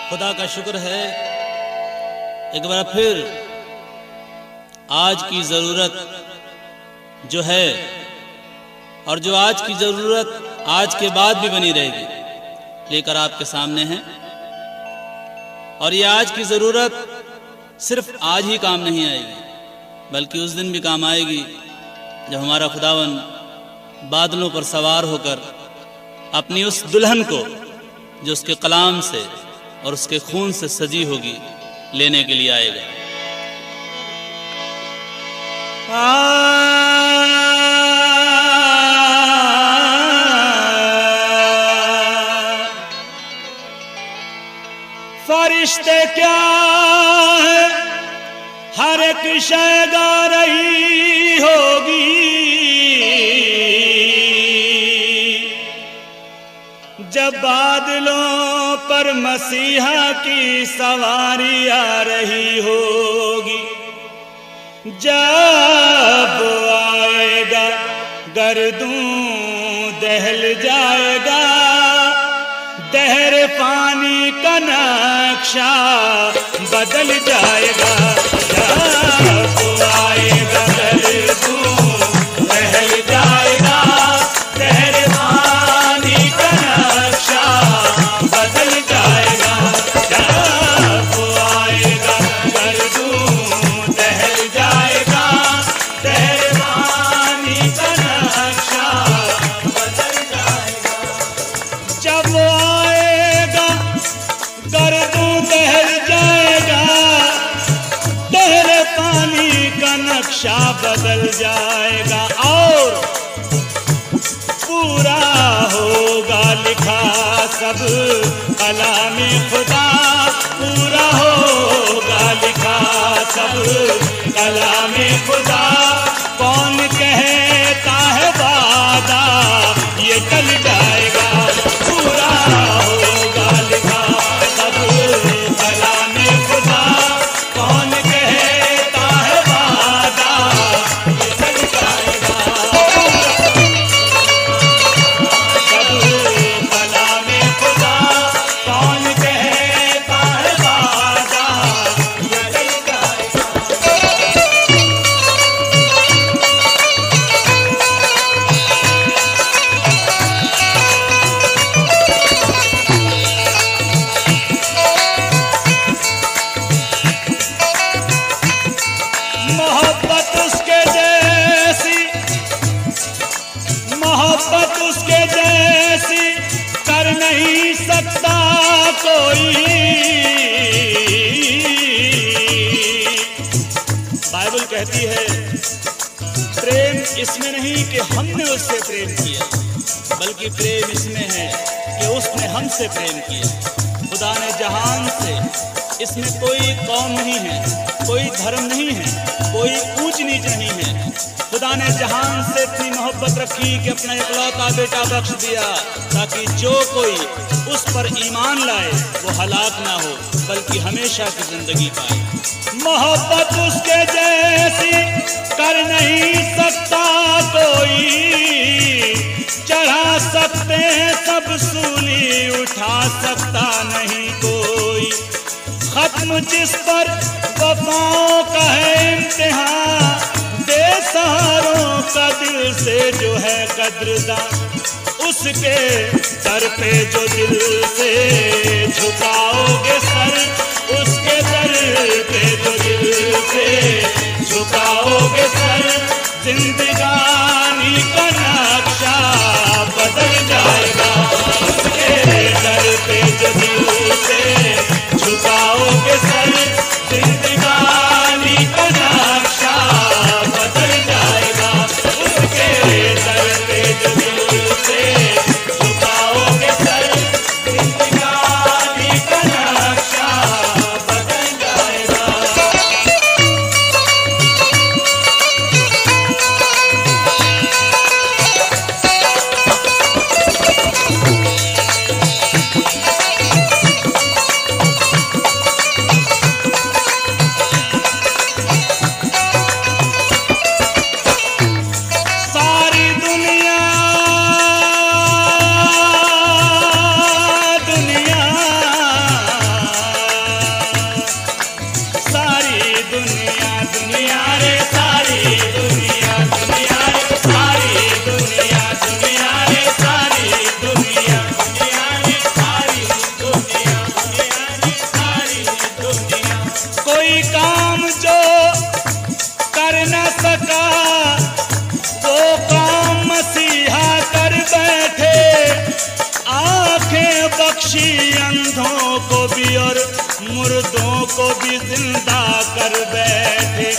खुदा का शुक्र है एक बार फिर आज की ज़रूरत जो है और जो आज की ज़रूरत आज के बाद भी बनी रहेगी लेकर आपके सामने है। और ये आज की ज़रूरत सिर्फ आज ही काम नहीं आएगी बल्कि उस दिन भी काम आएगी जब हमारा खुदावन बादलों पर सवार होकर अपनी उस दुल्हन को जो उसके कलाम से और उसके खून से सजी होगी लेने के लिए आएगा। फरिश्ते क्या है हर एक शय गा रही होगी, जब बादलों पर मसीहा की सवारी आ रही होगी। जब आएगा गर्दूं दहल जाएगा, दहर पानी का नक्शा बदल जाएगा। जब आएगा गर्दूं दहल जाएगा, दहर पानी का नक्शा बदल जाएगा। जब आएगा गर्दूं दहल जाएगा, दहर पानी का नक्शा बदल जाएगा। जब आएगा गर्दूं दहल जाएगा, दहर पानी का नक्शा बदल जाएगा और पूरा होगा लिखा सब कलामे खुदा। पूरा होगा लिखा सब कलामे खुदा। कौन कहता है वादा ये टल जाएगा। पूरा होगा लिखा सब कलामे खुदा। कौन कहता है वादा ये टल जाएगा। सब कलामे खुदा। कौन कहता है वादा ये टल जाएगा। मोहब्बत उसके जैसी कर नहीं सकता कोई। बाइबल कहती है प्रेम इसमें नहीं कि हमने उससे प्रेम किया, बल्कि प्रेम इसमें है कि उसने हमसे प्रेम किया। खुदा ने जहान से, इसमें कोई कौम नहीं है, कोई धर्म नहीं है, कोई ऊंच नीच नहीं है। खुदा ने जहान से इतनी मोहब्बत रखी कि अपना इकलौता बेटा बख्श दिया ताकि जो कोई उस पर ईमान लाए वो हलाक ना हो बल्कि हमेशा की जिंदगी पाए। मोहब्बत उसके जैसी कर नहीं सकता कोई। चढ़ा सकते हैं सब सूली, उठा सकता नहीं कोई। खत्म जिस पर वफाओं का है इम्तिहान, बेसहारों का दिल से जो है कद्रदान, उसके सर पे जो दिल से झुकाओगे सर, उसके सर पे जो दिल से झुकाओगे सर, जिंदगानी का नक्शा बदल जाएगा। उसके सर पे जो दिल से झुकाओगे सर, जिंदगानी का नक्शा बदल जाएगा। उसके सर पे जो दिल से झुकाओगे सर, जिंदगानी का नक्शा बदल जाएगा। अंधों को भी और मुर्दों को भी जिंदा कर बैठे।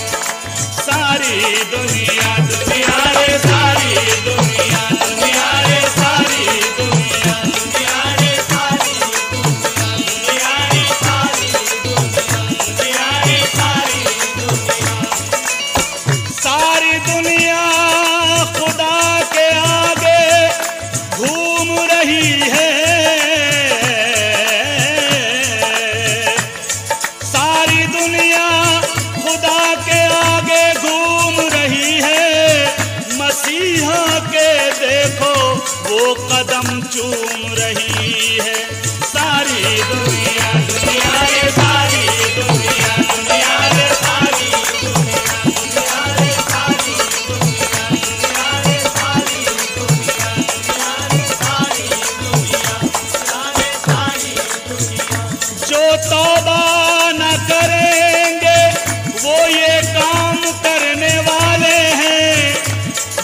सारी दुनिया दुनिया रे सारी दुनिया दुनिया रे सारी दुनिया दुनिया रे सारी दुनिया रे सारी दुनिया रे सारी दुनिया। सारी दुनिया खुदा के आगे घूम रही है। सारी दुनिया खुदा के आगे घूम रही है। मसीहा के देखो वो कदम चूम रही है। सारी दुनिया दुनिया रे सारी दुनिया दुनिया रे सारी दुनिया दुनिया रे सारी दुनिया दुनिया रे सारी दुनिया दुनिया रे सारी दुनिया रे सारी दुनिया। जो तौबा न करेंगे वो ये काम करने वाले हैं।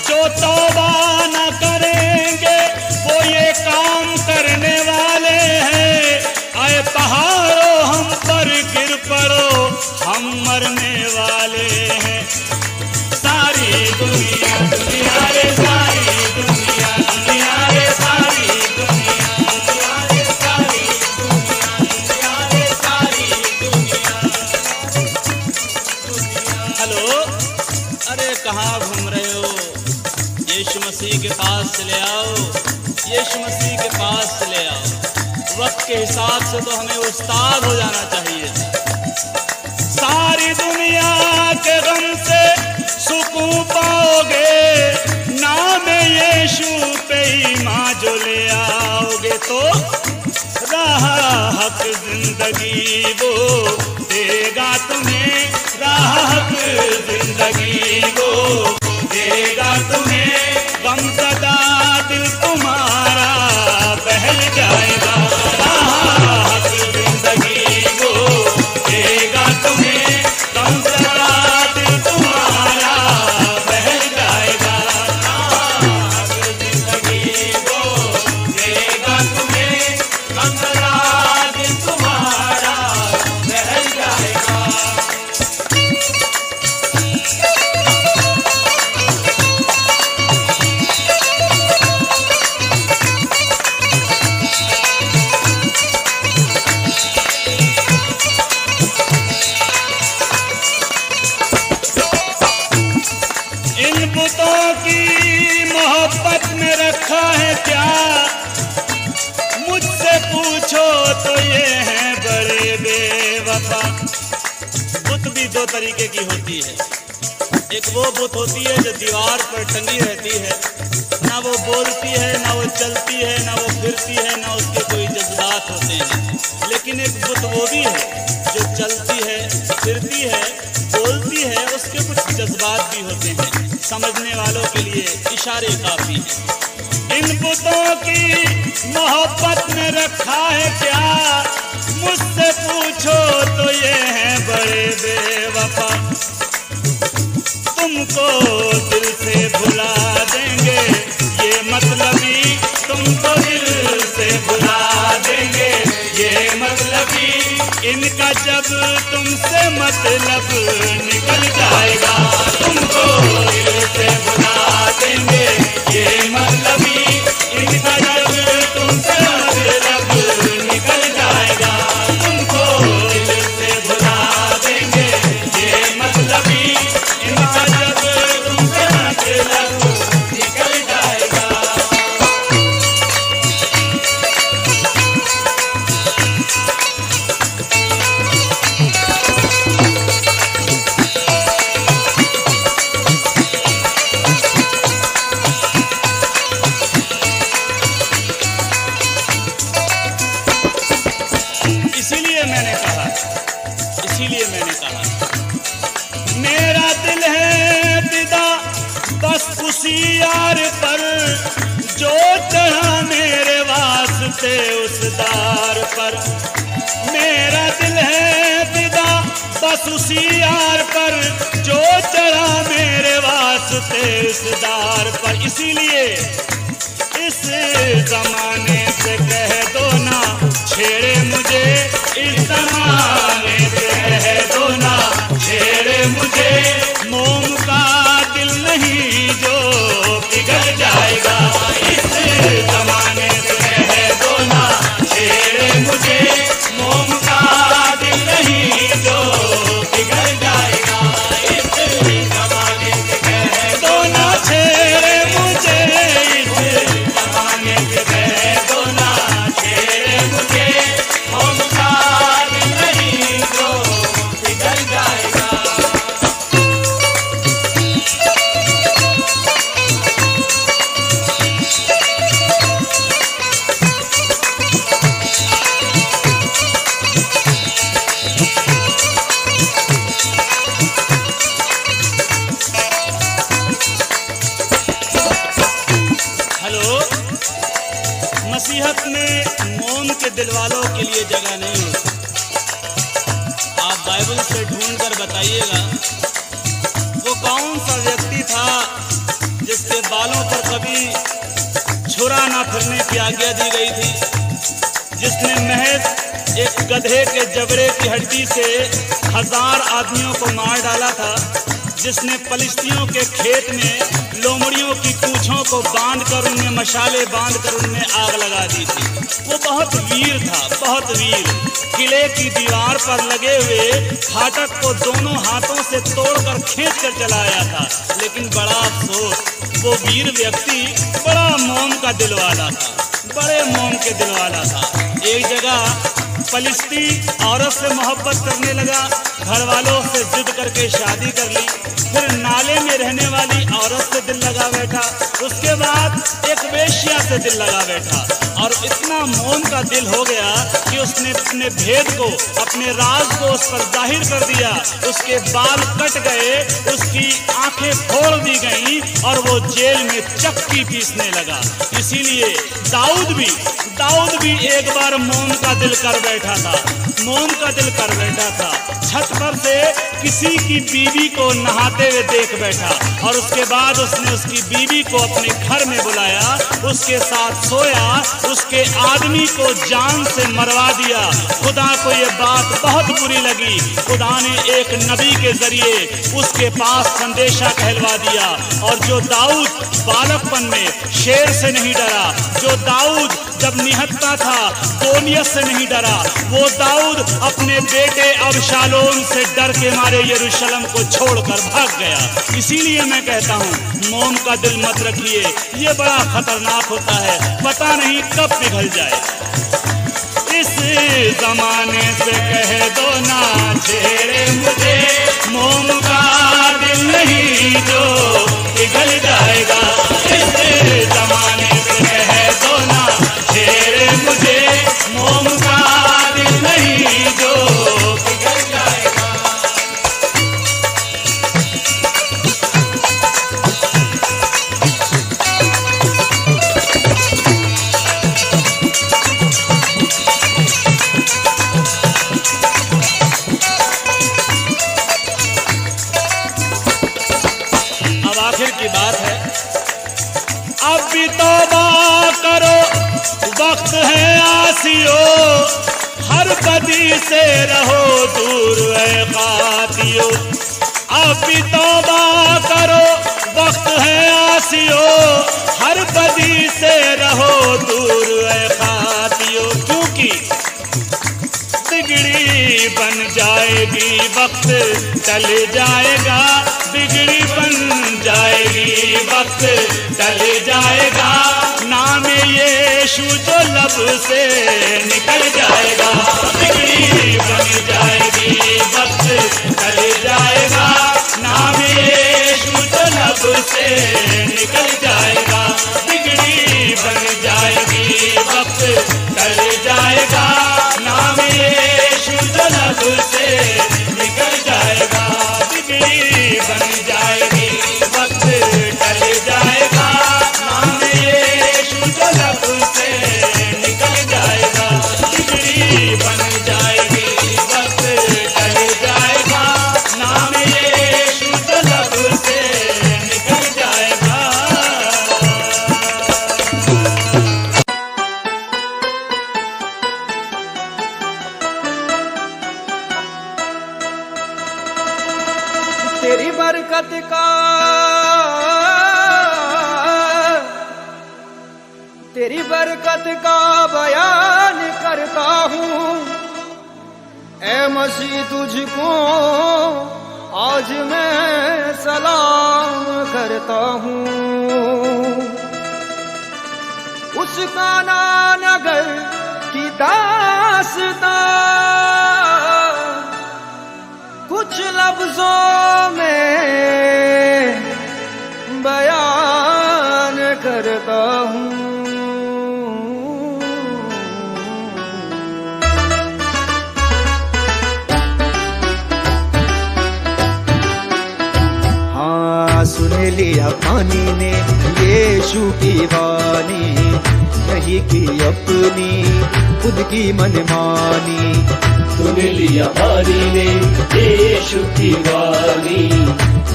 जो तौबा न करेंगे वो ये काम करने वाले हैं। आए पहाड़ों हम पर गिर पड़ो हम मरने वाले हैं। सारी दुनिया दुनिया रे सारी दुनिया दुनिया रे सारी दुनिया दुनिया रे सारी दुनिया दुनिया रे सारी दुनिया। हेलो, अरे कहाँ घूम रहे हो? यीशु मसीह के पास चले आओ, यीशु मसीह के पास चले आओ। वक्त के हिसाब से तो हमें उस्ताद हो जाना चाहिए। सारी दुनिया के गम से सुकून पाओगे। नाम यीशु पे ईमान जो ले आओगे तो राह हक जिंदगी वो देगा तुम्हें। राह हक जिंदगी वो देगा तुम्हें। गम सदा दिल तुम्हारा बहल जाएगा। राह हक जिंदगी वो देगा तुम्हें। गम सदा दिल तुम्हारा बहल जाएगा। राह हक जिंदगी वो देगा तुम्हें। गम सदा दिल तुम्हारा बहल जाएगा। इन बुतों की मोहब्बत में रखा है क्या? मुझसे पूछो तो ये हैं बड़े बेवफा। बुत भी दो तरीके की होती है। एक वो बुत होती है जो दीवार पर टंगी रहती है, ना वो बोलती है, ना वो चलती है, ना वो फिरती है, ना उसके कोई जज्बात होते हैं। लेकिन एक बुत वो भी है जो चलती है, फिरती है, बोलती है, उसके कुछ जज्बात भी होते हैं। समझने वालों के लिए इशारे काफी हैं। इन बुतों की मोहब्बत में रखा है क्या? मुझसे पूछो तो ये हैं बड़े बेवफा। तुमको दिल से भुला देंगे ये मतलबी। तुमको दिल से भुला देंगे ये मतलबी। इनका जब तुमसे मतलब निकल जाएगा। तुमको दिल से भुला देंगे ये मतलबी। इनका जब तुमसे मतलब निकल जाएगा। तुमको दिल से भुला देंगे ये मतलबी। इनका जब तुमसे मतलब निकल जाएगा। इसीलिए मैंने कहा मेरा दिल है फिदा बस उसी यार पर जो चढ़ा मेरे वास्ते उस दार पर। मेरा दिल है फिदा बस उसी यार पर जो चढ़ा मेरे वास्ते उस दार पर। इसीलिए इस जमाने से कह दो ना छेड़े मुझे मुझे, इस जमाने से कह दो ना छेड़े मुझे। मोम का दिल नहीं जो पिघल जाएगा, इस जमाने से कह दो ना छेड़े मुझे। मोम का दिल नहीं जो पिघल जाएगा, इस जमाने से कह दो ना छेड़े मुझे। इस जमाने से कह दो ना छेड़े मुझे। मोम का दिल नहीं जो पिघल जाएगा। हेलो, मसीहत में मोम के दिल वालों के लिए जगह नहीं होती। आप बाइबल से ढूंढ कर बताइएगा वो कौन सा व्यक्ति था जिसके बालों पर कभी छुरा ना फिरने की आज्ञा दी गई थी, जिसने महज एक गधे के जबड़े की हड्डी से 1000 आदमियों को मार डाला था, जिसने फलिस्तियों के खेत में लोमड़ियों की पूंछों को बांधकर उनमें मशाले बांधकर उनमें आग लगा दी थी। वो बहुत वीर था, बहुत वीर। किले की दीवार पर लगे हुए फाटक को दोनों हाथों से तोड़कर खींच कर चलाया था। लेकिन बड़ा अफसोस, वो वीर व्यक्ति बड़ा मोम का दिल वाला था, बड़े मोम के दिल वाला था। एक जगह फलिस्ती औरत से मोहब्बत करने लगा, घर वालों से जिद करके शादी कर ली, फिर नाले में रहने वाली औरत से दिल लगा बैठा, उसके बाद एक वेश्या से दिल लगा बैठा, और इतना मोम का दिल हो गया कि उसने अपने भेद को, अपने राज को उस पर जाहिर कर दिया। उसके बाल कट गए, उसकी आंखें फोड़ दी गईं और वो जेल में चक्की पीसने लगा। इसीलिए दाऊद भी एक बार मोम का दिल कर बैठा था, मोम का दिल कर बैठा था। छत पर से किसी की बीवी को नहाते हुए देख बैठा और उसके बाद उसने उसकी बीवी को अपने घर में बुलाया, उसके साथ सोया, उसके आदमी को जान से मरवा दिया। खुदा को ये बात बहुत बुरी लगी। खुदा ने एक नबी के जरिए उसके पास संदेशा कहलवा दिया। और जो दाऊद बालकपन में शेर से नहीं डरा, जो दाऊद जब निहत्ता था गोलियत से नहीं डरा, वो दाऊद अपने बेटे अबशालोम से डर के मारे यरूशलेम को छोड़कर भाग गया। इसीलिए मैं कहता हूँ, मोम का दिल मत रखिए, ये बड़ा खतरनाक होता है, पता नहीं कब पिघल जाए। इस जमाने से कह दो ना छेड़े मुझे, मोम का दिल नहीं जो पिघल जाएगा। इस जमाने से कह दो ना छेड़े मुझे, मोम का दिल नहीं जो पिघल जाएगा। अब आखिर की बात है, अब भी तौबा करो, वक्त है आसियो, हर बदी से रहो दूर ऐ कातियो। अब भी तौबा करो, वक्त है आसियो, हर बदी से रहो दूर ऐ कातियो। क्योंकि बिगड़ी बन जाएगी, वक्त टल जाएगा, बिगड़ी बन जाएगी, वक्त टल जाएगा। नाम यीशु जो लब से निकल जाएगा, बिगड़ी बन जाएगी, वक्त टल जाएगा। नाम यीशु जो लब से निकल जाएगा, बिगड़ी बन जाएगी, वक्त टल जाएगा। नाम यीशु जो लब से निकल जाएगा, बिगड़ी बन जाएगी, वक्त टल जाएगा। नाम यीशु जो लब से निकल जाएगा, बिगड़ी बन जाएगी, वक्त टल जाएगा। नाम यीशु जो लब से निकल जाएगा। तेरी बरकत का, तेरी बरकत का बयान करता हूँ। ऐ मसीह तुझको आज मैं सलाम करता हूँ। उस काना नगर की दास्तां कुछ लफ्जों में बयान करता हूँ। हाँ, सुन लिया पानी ने यीशु की वाणी, नहीं की अपनी खुद की मनमानी। सुन लिया पानी ने यीशु की वाणी,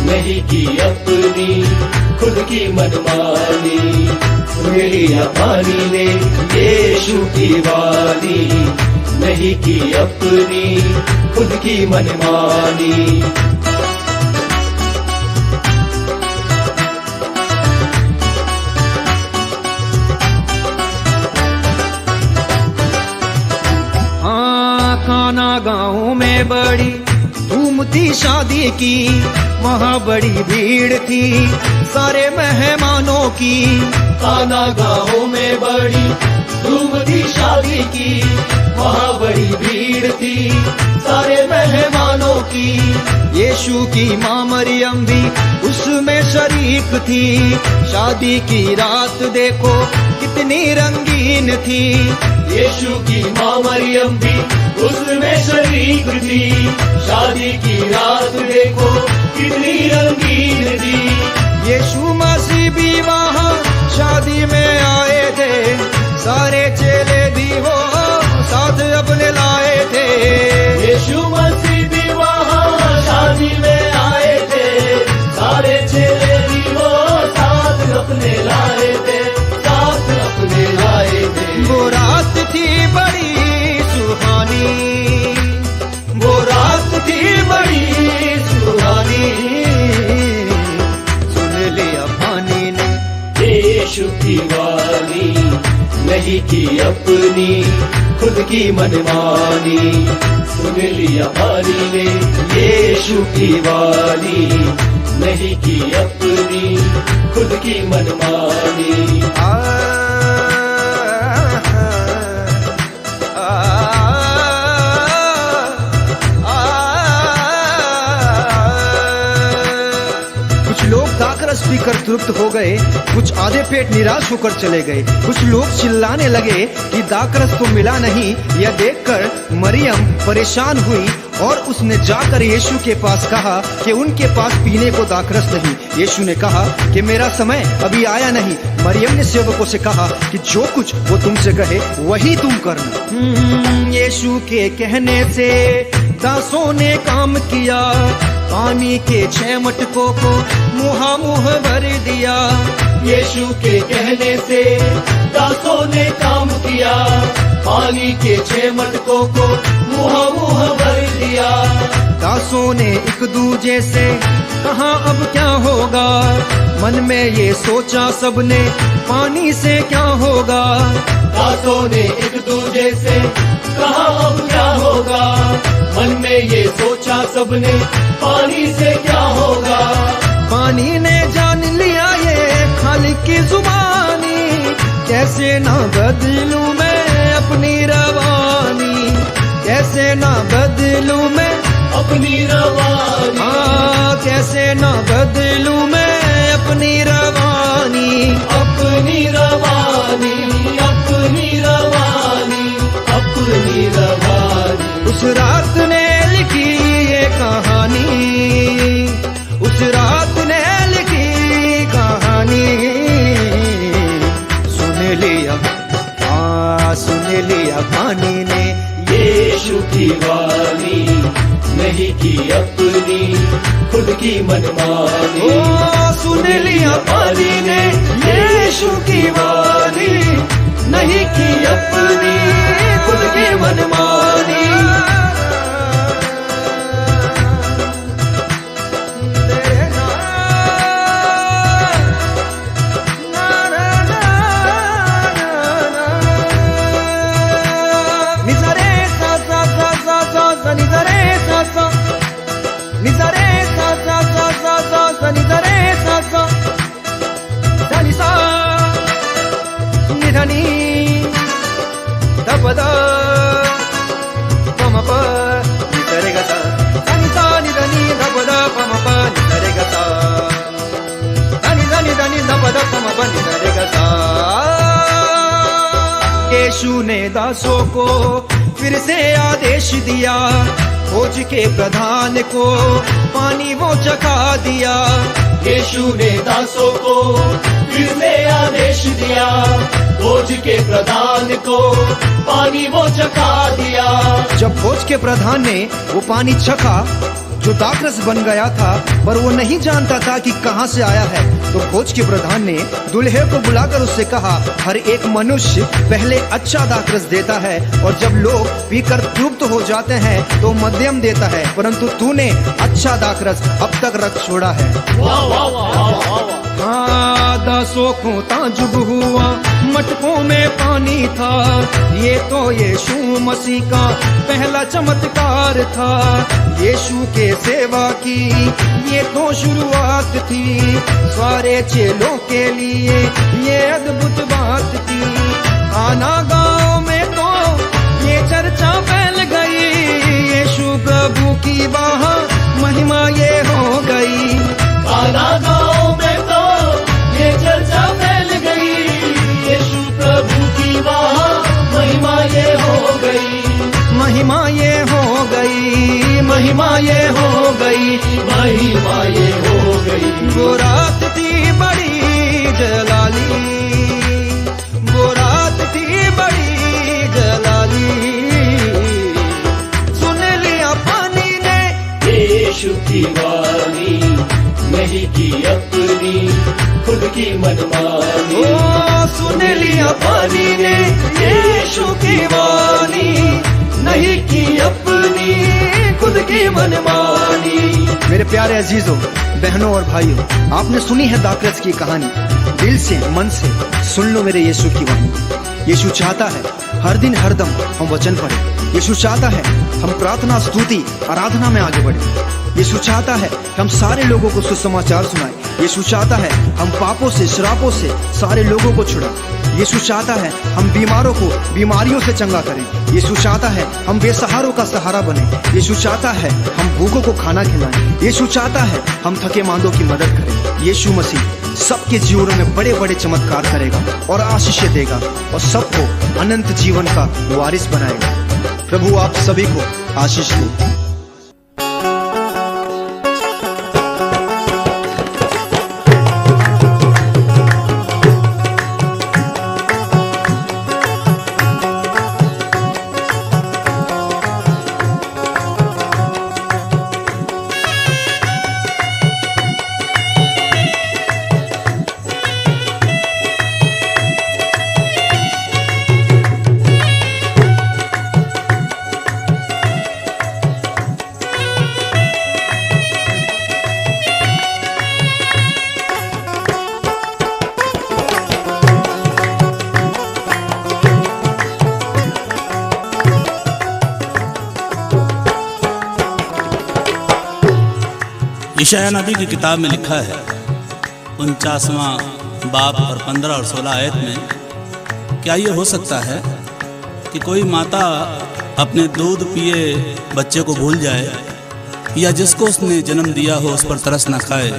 नहीं की अपनी खुद की मनमानी। सुन लिया पानी ने यीशु की वाणी, नहीं की अपनी खुद की मनमानी। काना गाँव में बड़ी धूम थी शादी की, वहाँ बड़ी भीड़ थी सारे मेहमानों की। काना गाँव में बड़ी धूम थी शादी की, वहाँ बड़ी भीड़ थी सारे मेहमानों की। यीशु की माँ मरियम भी उसमें शरीक थी। शादी की रात देखो कितनी रंगीन थी। यीशु की माँ मरियम भी उसमें शरीक थी। शादी की रात देखो कितनी रंगीन थी। यीशु मसीह भी वहाँ शादी में आए थे, सारे चेले भी वो साथ अपने लाए थे। यीशु मसीह भी वहाँ शादी में आए थे, सारे चेले भी वो साथ अपने लाए थे, साथ अपने लाए थे। वो रात थी बड़ी सुहानी, वो रात थी बड़ी सुहानी। सुन लिया पानी ने यीशु की वाणी, नहीं की अपनी खुद की मनमानी। सुन लिया पानी ने यीशु की वाणी, नहीं की अपनी खुद की मनमानी। दाखरस पीकर तृप्त हो गए, कुछ आधे पेट निराश होकर चले गए। कुछ लोग चिल्लाने लगे कि दाखरस तो मिला नहीं। यह देखकर मरियम परेशान हुई और उसने जाकर यीशु के पास कहा कि उनके पास पीने को दाखरस नहीं। यीशु ने कहा कि मेरा समय अभी आया नहीं। मरियम ने सेवकों से कहा कि जो कुछ वो तुमसे कहे वही तुम करना। यीशु के कहने से दासों ने काम किया, पानी के 6 मटकों को मुहामुह भर दिया। यीशु के कहने से दासों ने काम किया, पानी के 6 मटकों को मुहामुह भर दिया। दासों ने एक दूजे से कहा अब क्या होगा, मन में ये सोचा सबने पानी से क्या होगा। दासों ने एक दूजे से कहा अब क्या होगा, मन में ये सोचा सबने पानी से क्या होगा। पानी ने जान लिया ये खालिक की जुबानी, कैसे ना बदलूं मैं अपनी रवानी, कैसे ना बदलूं मैं अपनी रवानी। हाँ, कैसे ना बदलूं मैं अपनी रवानी, अपनी रवानी, अपनी रवानी, अपनी रवानी। उस रात ने लिखी ये कहानी, उस रात ने लिखी कहानी। सुन लिया, हाँ सुन लिया पानी ने यीशु की वाणी, नहीं की अपनी खुद की मनमानी। ओ सुन लिया पानी ने यीशु की वाणी, नहीं की अपनी खुद की मनमानी। दासों को फिर से आदेश दिया, फौज के प्रधान को पानी वो चखा दिया। यीशु ने दासों को फिर से आदेश दिया, फौज के प्रधान को पानी वो चखा दिया। जब फौज के प्रधान ने वो पानी चखा जो दाखरस बन गया था, पर वो नहीं जानता था कि कहाँ से आया है, तो फौज के प्रधान ने दूल्हे को बुलाकर उससे कहा, हर एक मनुष्य पहले अच्छा दाखरस देता है और जब लोग पीकर तृप्त हो जाते हैं तो मध्यम देता है, परंतु तूने अच्छा दाखरस अब तक रख छोड़ा है। वाह वाह वाह वाह वाह। हाँ, दासों को ताजुब हुआ, मटकों में पानी था, ये तो यीशु मसीह का पहला चमत्कार था। यीशु के सेवा की ये तो शुरुआत थी, सारे चेलों के लिए ये अद्भुत बात थी। आना गांव में तो ये चर्चा फैल गई, यीशु प्रभु की वहाँ महिमा ये हो गई। आना गांव में तो ये चर्चा फैल गई, यीशु प्रभु की वहाँ महिमा ये हो गई। महिमा ये हो गई, महिमा ये हो गई, महिमा ये हो गई। वो रात थी बड़ी जलाली, वो रात थी बड़ी जलाली, सुन लिया पानी ने यीशु की वाणी, नहीं की अपनी खुद की मनमानी। ओ सुन लिया पानी ने यीशु की वाणी, नहीं की अपनी खुद की मनमानी। मेरे प्यारे अजीजों, बहनों और भाइयों, आपने सुनी है दाखरस की कहानी। दिल से मन से सुन लो मेरे यीशु की वाणी। यीशु चाहता है हर दिन हर दम हम वचन पढ़ें। यीशु चाहता है हम प्रार्थना, स्तुति, आराधना में आगे बढ़ें। यीशु चाहता है हम सारे लोगों को सुसमाचार सुनाएं। यीशु चाहता है हम पापों से, श्रापों से सारे लोगों को छुड़ाएं। यीशु चाहता है हम बीमारों को बीमारियों से चंगा करें। यीशु चाहता है हम बेसहारों का सहारा बने। यीशु चाहता है हम भूखों को खाना खिलाएं। यीशु चाहता है हम थके मांदों की मदद करें। यीशु मसीह सबके जीवनों में बड़े बड़े चमत्कार करेगा और आशीषें देगा और सबको अनंत जीवन का वारिस बनाएगा। प्रभु आप सभी को आशीष दे। यशायाह नबी की किताब में लिखा है 49वां बाब और 15 और 16 आयत में, क्या ये हो सकता है कि कोई माता अपने दूध पिए बच्चे को भूल जाए, या जिसको उसने जन्म दिया हो उस पर तरस न खाए।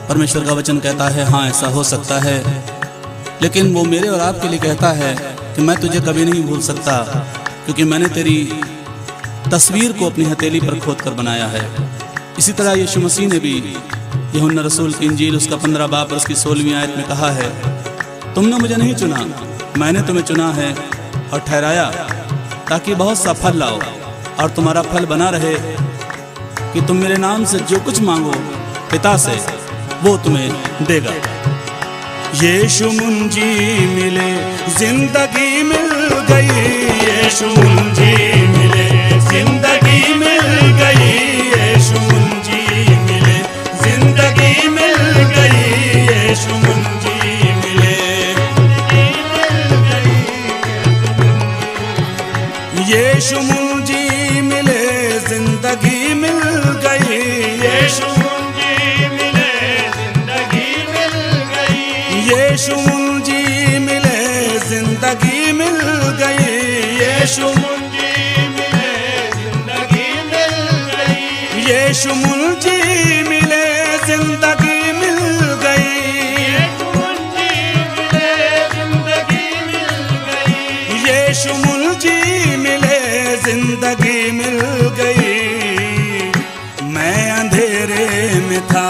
परमेश्वर का वचन कहता है हाँ ऐसा हो सकता है, लेकिन वो मेरे और आपके लिए कहता है कि मैं तुझे कभी नहीं भूल सकता, क्योंकि मैंने तेरी तस्वीर को अपनी हथेली पर खोद कर बनाया है। इसी तरह यीशु मसीह ने भी यूहन्ना रसूल की इंजील उसका 15 बाब और उसकी 16वीं आयत में कहा है, तुमने मुझे नहीं चुना, मैंने तुम्हें चुना है और ठहराया ताकि बहुत सा फल लाओ और तुम्हारा फल बना रहे, कि तुम मेरे नाम से जो कुछ मांगो पिता से वो तुम्हें देगा। यीशु मुझे मिले जिंदगी मिल गई, यीशु मुझे मिले जिंदगी मिल गई, यीशु मुझे मिले जिंदगी मिल गई, यीशु मुझे मिले यीशु मुझे मिले जिंदगी मिल गई, यीशु मुझे मिले जिंदगी मिल गई, यीशु मुझे मिले जिंदगी मिल गई, यीशु मुझे मिले जिंदगी मिल गई, यीशु मुझे मिले जिंदगी मिल गई, यीशु मुझे मिले जिंदगी मिल गई, यीशु जिंदगी मिल गई, मैं अंधेरे में था,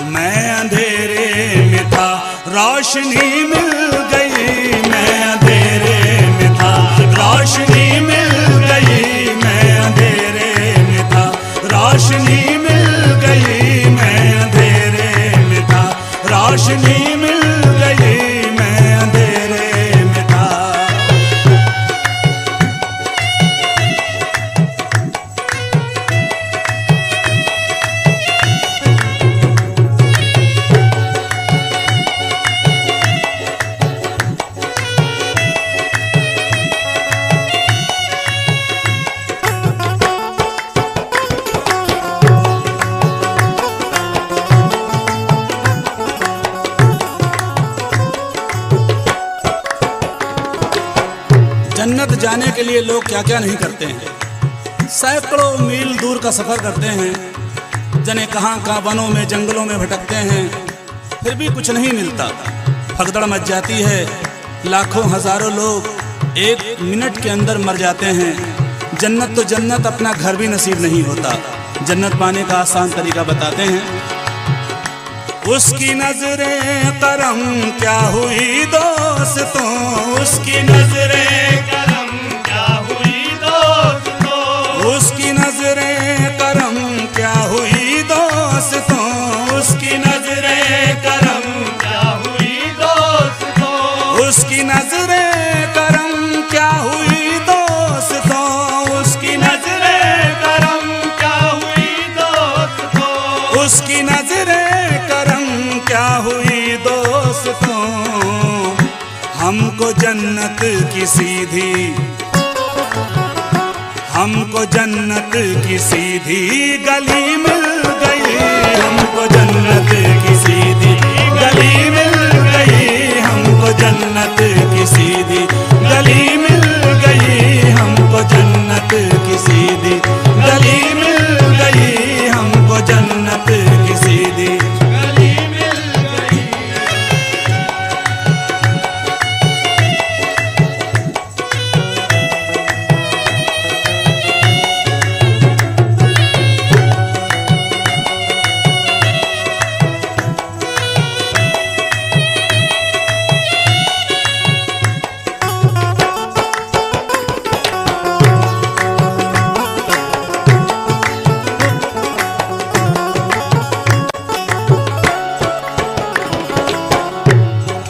मैं अंधेरे में था, रोशनी मिल गई, मैं अंधेरे में था, रोशनी मिल गई, मैं अंधेरे में था, रोशनी मिल गई, मैं अंधेरे में था, रोशनी मिल गई, मैं अंधेरे में था। जन्नत जाने के लिए लोग क्या क्या नहीं करते हैं। सैकड़ों मील दूर का सफ़र करते हैं, जने कहाँ कहाँ वनों में जंगलों में भटकते हैं, फिर भी कुछ नहीं मिलता। भगदड़ मच जाती है, लाखों हजारों लोग एक मिनट के अंदर मर जाते हैं। जन्नत तो जन्नत, अपना घर भी नसीब नहीं होता। जन्नत पाने का आसान तरीका बताते हैं। उसकी नजरें करम क्या हुई दोस्तों, उसकी नजरें करम क्या हुई दोस्तों, उसकी नजरें करम क्या हुई दोस्तों, उसकी नजरें करम क्या हुई दोस्तों, उसकी नजरें करम क्या हुई दोस्तों, उसकी नजरें करम क्या हुई दोस्तों, उसकी नजरें क्या हुई दोस्तों। हमको जन्नत की सीधी, हमको जन्नत की सीधी गली मिल गई, हमको जन्नत की सीधी गली मिल गई, हमको जन्नत की सीधी गली मिल गई, हमको जन्नत की सीधी गली मिल गई, हमको जन्नत की सीधी।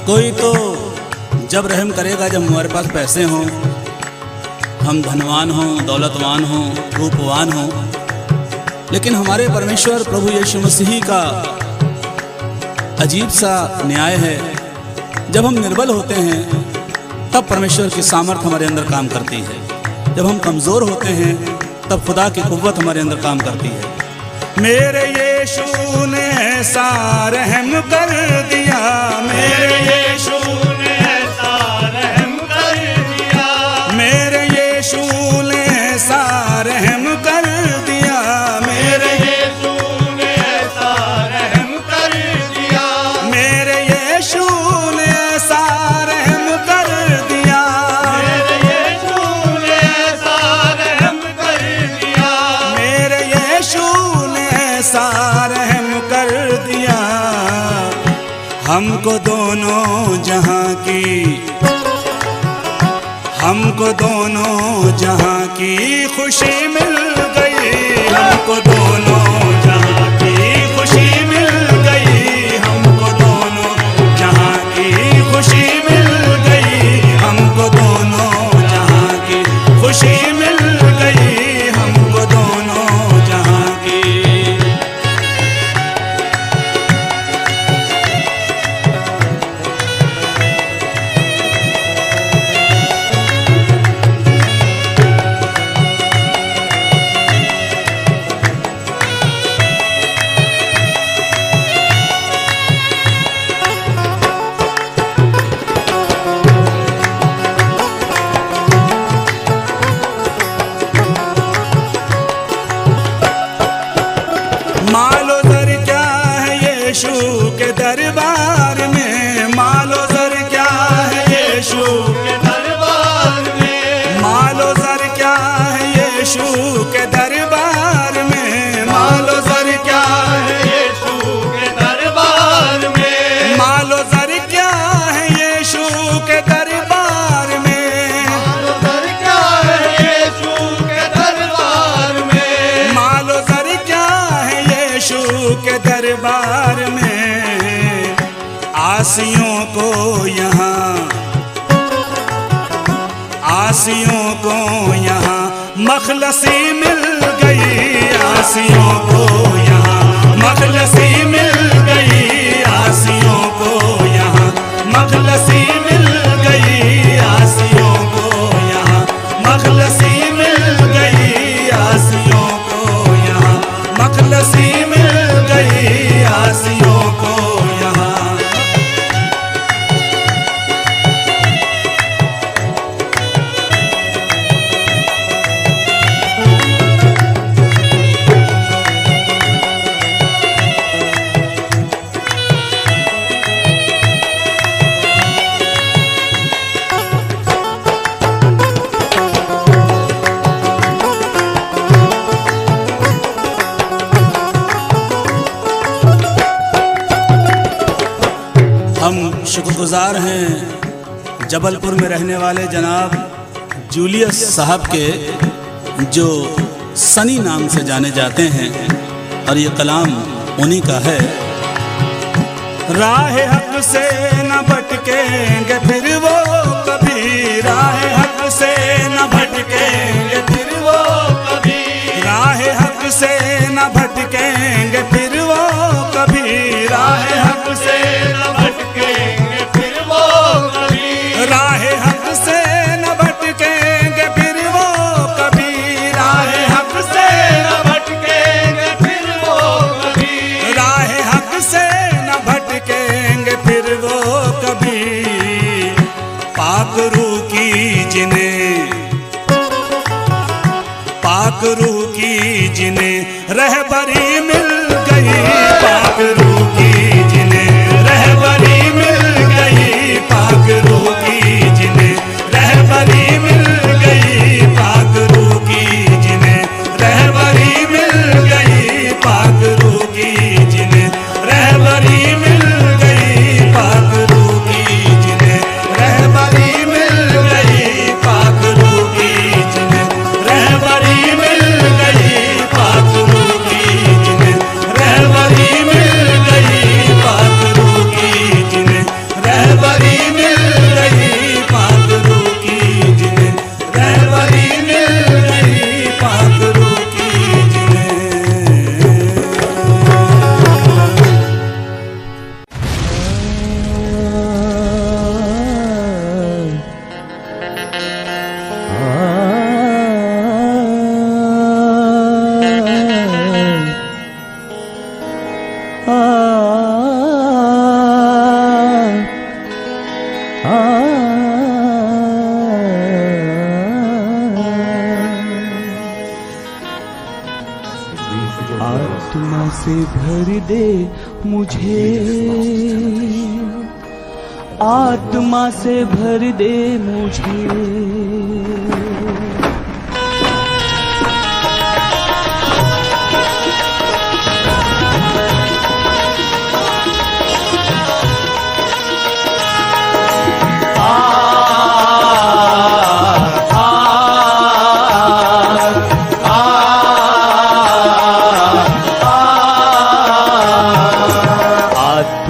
कोई तो जब रहम करेगा जब हमारे पास पैसे हों, हम धनवान हों, दौलतवान हों, रूपवान हों। लेकिन हमारे परमेश्वर प्रभु यीशु मसीह का अजीब सा न्याय है, जब हम निर्बल होते हैं तब परमेश्वर की सामर्थ हमारे अंदर काम करती है, जब हम कमज़ोर होते हैं तब खुदा की कुव्वत हमारे अंदर काम करती है। मेरे यीशु ने ऐसा रहम कर दिया, मेरे यीशु ने ऐसा रहम कर दिया, मेरे यीशु ने ऐसा रहम कर दिया, मेरे यीशु ने ऐसा रहम कर दिया, मेरे यीशु ने ऐसा रहम कर दिया, मेरे यीशु ने ऐसा रहम कर दिया, मेरे यीशु ने ऐसा रहम कर दिया। हमको दोनों जहां की, हमको दोनों जहां की खुशी मिल गई, हमको दोनों जहां की खुशी मिल गई, हमको दोनों जहां की खुशी मिल गई, हमको दोनों जहां की खुशी मिल गई, हमको दोनों जहां की। मखलसी मिल गई आसियों को यहाँ, मखलसी मिल गई आसियों को यहाँ, मखलसी मिल गई आसियों को यहाँ, मखलसी मिल गई आसियों को यहाँ, मखलसी मिल गई आसियों को यहाँ। हम शुक्रगुजार हैं जबलपुर में रहने वाले जनाब जूलियस साहब के, जो सनी नाम से जाने जाते हैं, और ये कलाम उन्हीं का है। राह हक से न भटकेंगे फिर वो कभी, राह हक से न भटकेंगे फिर वो कभी, राह हक से न भटकेंगे फिर वो कभी, राह हक से न भटकेंगे फिर वो कभी, राह हक से न भटकेंगे फिर वो कभी, राह हक से न भटकेंगे फिर वो कभी, राह हक से न भटकेंगे फिर वो कभी। पाक रूह की जिन्हें, पाक रूह की जिन्हें रहबरी मिल गई, पाक रूह की जिन्हें रहबरी मिल गई, पाक रूह की जिन्हें रहबरी मिल गई, पाक रूह की जिन्हें रहबरी मिल गई, पाक रूह की जिन्हें रहबरी मिल गई, पाक रूह की जिन्हें रहबरी मिल गई, पाक रूह की जिन्हें रहबरी मिल गई, पाक रूह की जिन्हें रहबरी मिल गई, पाक रूह की जिन्हें रहबरी मिल गई, पाक रूह की जिन्हें रहबरी मिल गई, पाक रूह की जिन्हें। आत्मा से भर दे मुझे, आत्मा से भर दे मुझे, आत्मा से भर दे मुझे,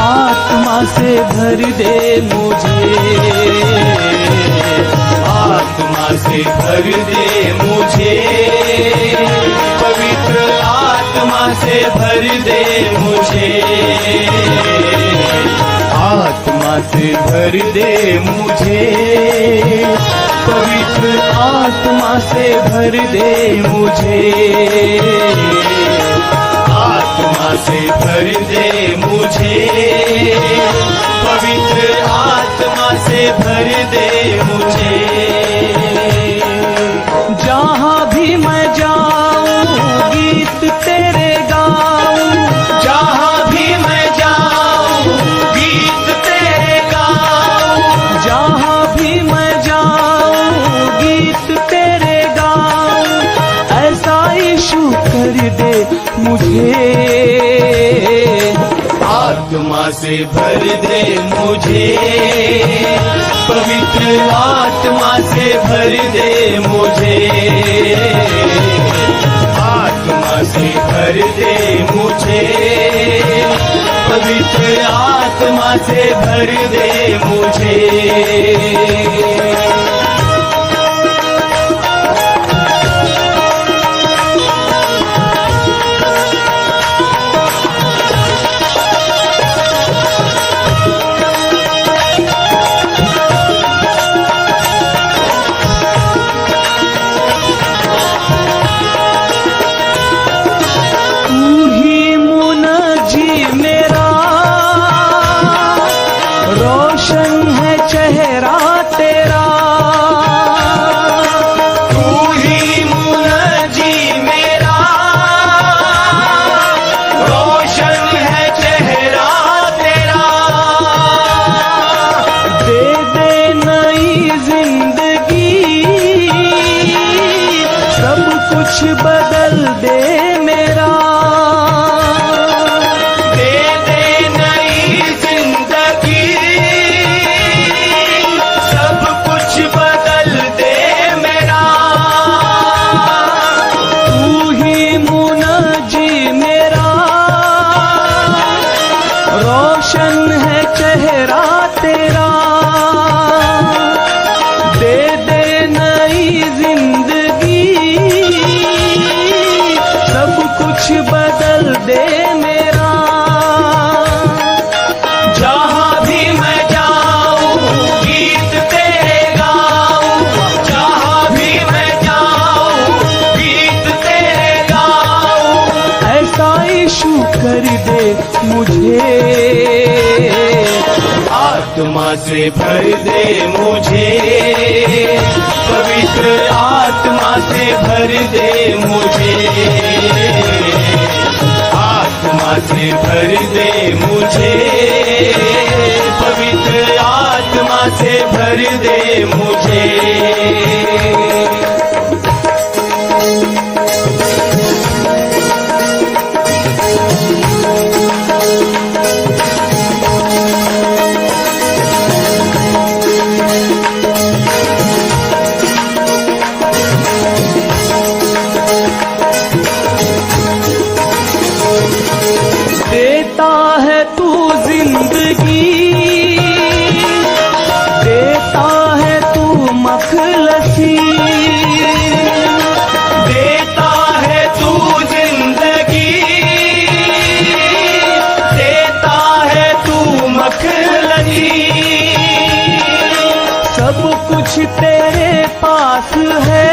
आत्मा से भर दे मुझे, आत्मा से भर दे मुझे, पवित्र आत्मा से भर दे मुझे, आत्मा से भर दे मुझे, पवित्र आत्मा से भर दे मुझे, आत्मा से भर दे मुझे, पवित्र आत्मा से भर दे मुझे। जहाँ भी मैं जाऊँ गीत तेरे गाऊँ, जहाँ भी मैं जाऊँ गीत तेरे गाऊँ, जहाँ भी मैं जाऊँ गीत तेरे गाऊँ, ऐसा यीशु कर दे मुझे, आत्मा से भर दे मुझे, पवित्र आत्मा से भर दे मुझे, आत्मा से भर दे मुझे, पवित्र आत्मा से भर दे मुझे। रोशन है चेहरा तेरा, तू ही मुनजी मेरा, रोशन है चेहरा तेरा। दे दे नई जिंदगी, सब कुछ बदल दे मेरा। रोशन है चेहरा तेरा, दे दे नई जिंदगी, सब कुछ बदल दे मेरा। जहाँ भी मैं जाऊँ गीत तेरे गाऊँ, जहाँ भी मैं जाऊँ गीत तेरे गाऊँ। ऐसा इशू कर दे मुझे, आत्मा से भर दे मुझे, पवित्र आत्मा से भर दे मुझे, आत्मा से भर दे मुझे, पवित्र आत्मा से भर दे मुझे। देता है तू जिंदगी, देता है तू मखलसी, देता है तू जिंदगी, देता है तू मखलसी। सब कुछ तेरे पास है,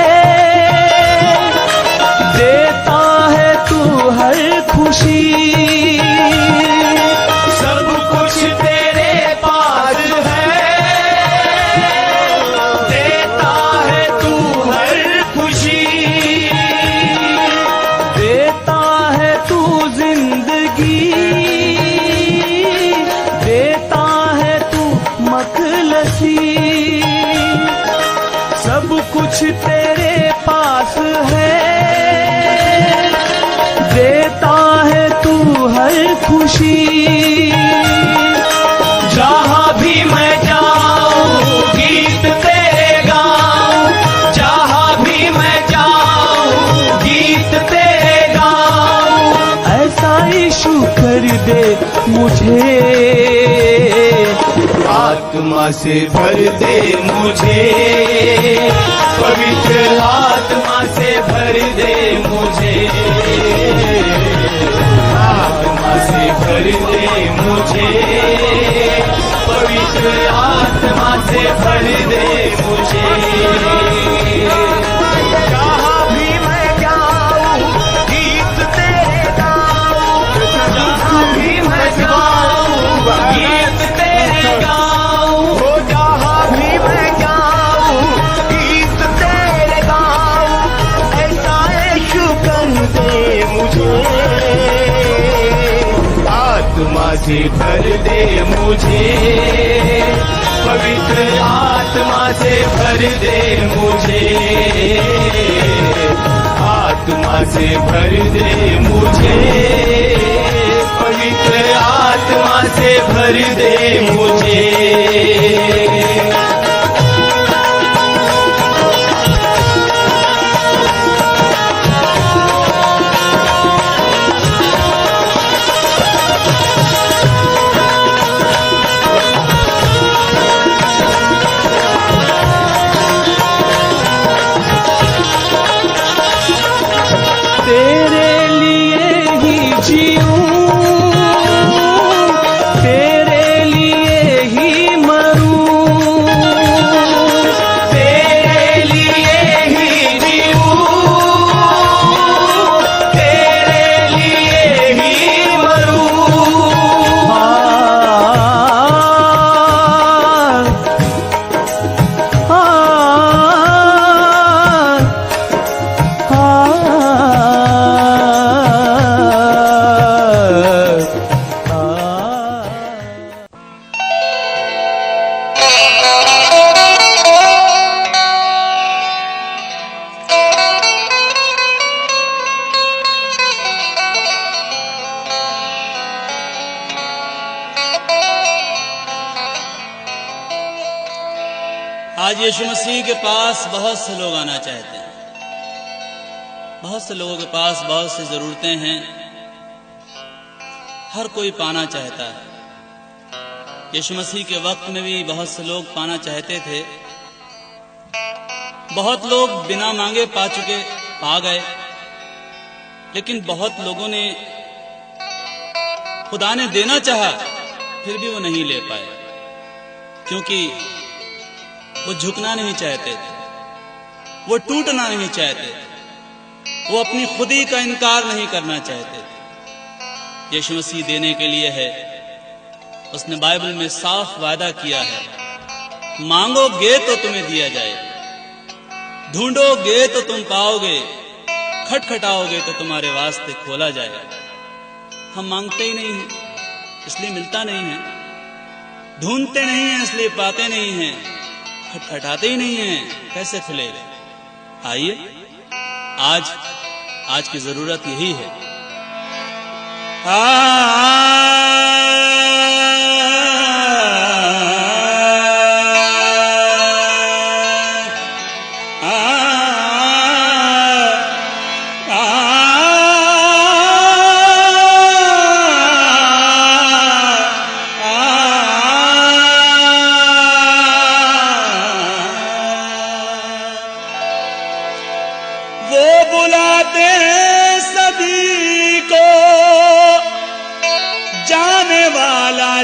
देता है तू हर खुशी। सब कुछ तेरे पास है, देता है तू हर खुशी, देता है तू जिंदगी, देता है तू मखलसी। सब कुछ तेरे पास है, देता है तू हर खुशी। जहाँ भी मैं जाऊँ गीत तेरे गाऊँ, जहाँ भी मैं जाऊँ गीत तेरे गाऊँ। ऐसा इशू कर दे मुझे, आत्मा से भर दे मुझे, पवित्र आत्मा से भर दे मुझे, आत्मा से भर दे मुझे, पवित्र आत्मा से भर दे मुझे। जहाँ भी मैं जाऊँ गीत तेरे गाऊँ, जहाँ भी मैं जाऊँ गीत तेरे गाऊँ, जहाँ भी मैं जाऊँ गीत तेरे गाऊँ। ऐसा इश्क कर दे मुझे, आत्मा से भर दे मुझे, पवित्र आत्मा से भर दे मुझे, आत्मा से भर दे मुझे, पवित्र आत्मा से भर दे मुझे। आज यीशु मसीह के पास बहुत से लोग आना चाहते हैं। बहुत से लोगों के पास बहुत सी जरूरतें हैं। हर कोई पाना चाहता है। यीशु मसीह के वक्त में भी बहुत से लोग पाना चाहते थे। बहुत लोग बिना मांगे पा गए, लेकिन बहुत लोगों ने खुदा ने देना चाहा फिर भी वो नहीं ले पाए, क्योंकि वो झुकना नहीं चाहते थे, वो टूटना नहीं चाहते थे, वो अपनी खुदी का इनकार नहीं करना चाहते थे। यीशु मसीह देने के लिए है। उसने बाइबल में साफ वादा किया है, मांगोगे तो तुम्हें दिया जाए, ढूंढोगे तो तुम पाओगे, खटखटाओगे तो तुम्हारे वास्ते खोला जाएगा। हम मांगते ही नहीं हैं, इसलिए मिलता नहीं है, ढूंढते नहीं हैं इसलिए पाते नहीं हैं, खटखटाते ही नहीं हैं, कैसे खुलेगा? आइए, आज की जरूरत यही है।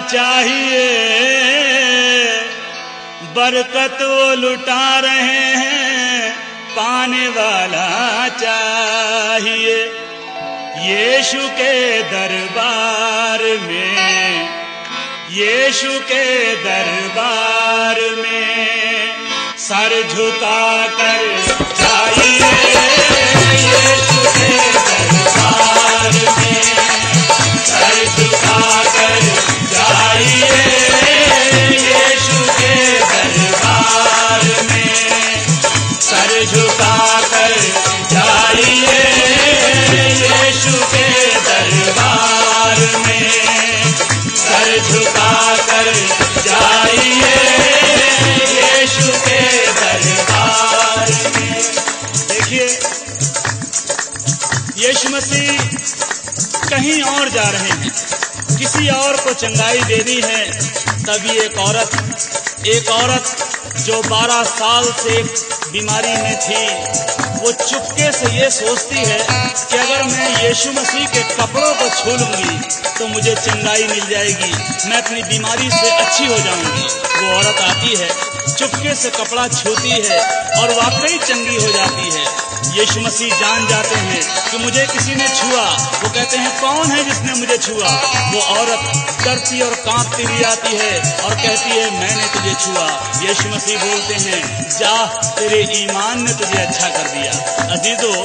चाहिए बरकत वो लुटा रहे हैं, पाने वाला चाहिए। यीशु के दरबार में, यीशु के दरबार में सर झुका कर चाहिए। यीशु के दरबार में सर झुका कर जाइए। यीशु के दरबार में सर झुका कर जाइए। यीशु के दरबार में सर झुका कर जाइए। यीशु के दरबार में। देखिए, यीशु मसीह कहीं और जा रहे हैं, किसी और को चंगाई देनी है। तभी एक औरत जो 12 साल से बीमारी में थी, वो चुपके से ये सोचती है कि अगर मैं यीशु मसीह के कपड़ों को छू लूंगी तो मुझे चंगाई मिल जाएगी, मैं अपनी बीमारी से अच्छी हो जाऊंगी। वो औरत आती है, चुपके से कपड़ा छूती है और वाकई चंगी हो जाती है। यीशु मसीह जान जाते हैं कि मुझे किसी ने छुआ। वो कहते हैं, कौन है जिसने मुझे छुआ? वो औरत डरती और कांपती हुई आती है और कहती है, मैंने तुझे छुआ। यीशु मसीह बोलते हैं, जा, तेरे ईमान ने तुझे अच्छा कर दिया। अजीजों,